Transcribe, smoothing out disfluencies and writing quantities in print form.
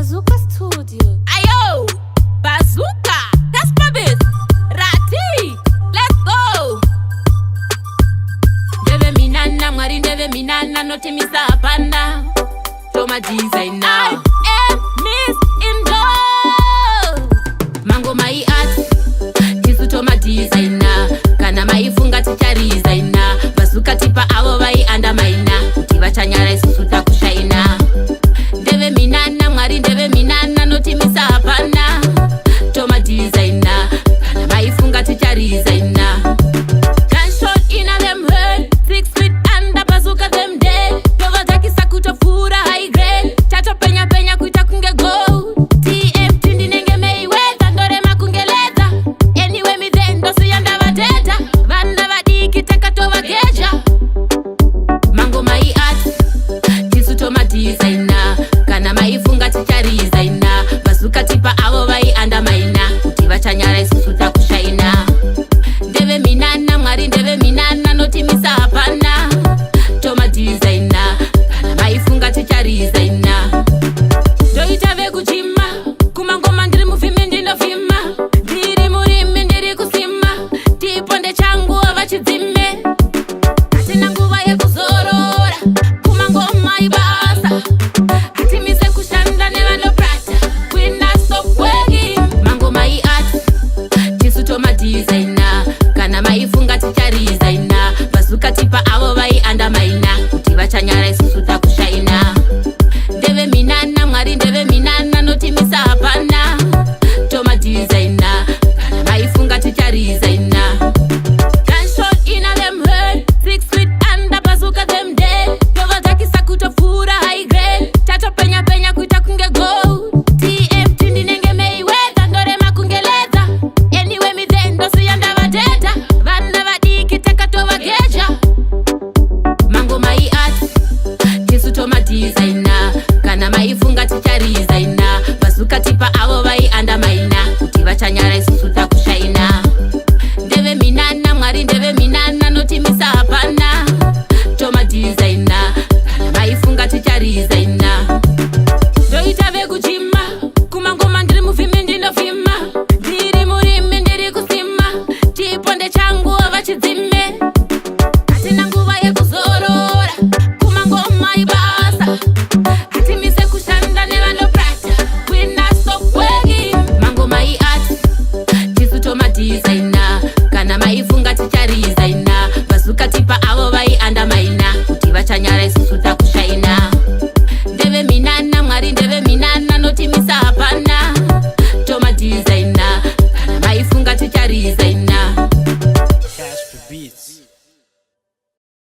Bazooka Studio. Ayo, Bazooka, that's my biz. Rati, let's go. Ndeve minana, mwari ndeve minana, notimisa hapana. Toma designer. I am Miss Indo. Mango mai art, tisu toma designer. Kana maifunga tichari designer. Bazooka tipa avo vai anda maina. Utiva chanyara isusu takushaina. Ndeve minana, mwari ndeve minana, notimisa hapana. Toma designer. Kana maifunga tichari designer. Gunshot in a them head. 6 feet under bazooka them dead. Toga jaki sakuto fura high grade. Chacho penya penya kuita kunge gold. TM tindi nenge Mayweather. Ndore makungeleza. Anyway mi dhendo siyanda vateta. Vanda vadiki teka tova geja. Mango mai art, tisu toma designer. Kana maifunga tichari designer. Bazooka tipa avo vai anda maina. Utiva chanyara isusu takushaina. Ndeve minana, mwari ndeve minana, notimisa hapana. Toma designer, kana maifunga tichari designer. Doita ve kujima, kumangoma ndiri mufimi ndinofima. Ndiri murimi ndiri kusima, tiponde changu avachidzime. Hatina nguva yekuzorora, kumangoma ibasa. Hatimise kushanda nevanoprata, we not stop working. Mango mai art, tisu toma designer. Kana maifunga tichari designer. Bazooka tipa avo vai anda maina. Utiva chanyara isusu takushaina. Ndeve minana, mwari ndeve minana, notimisa hapana. Toma designer. Kana maifunga tichari designer. Gunshot in a them head. 6 feet under bazooka them dead. Toga jaki sakuto fura high grade. Chacho penya penya kuita kunge gold. TM tindi nenge Mayweather. Ndore makungeleza. Anyway mi dhendo siyanda vateta. Vanda vadiki teka tova geja. Mango mai art, tisu toma designer. Kana maifunga tichari designer.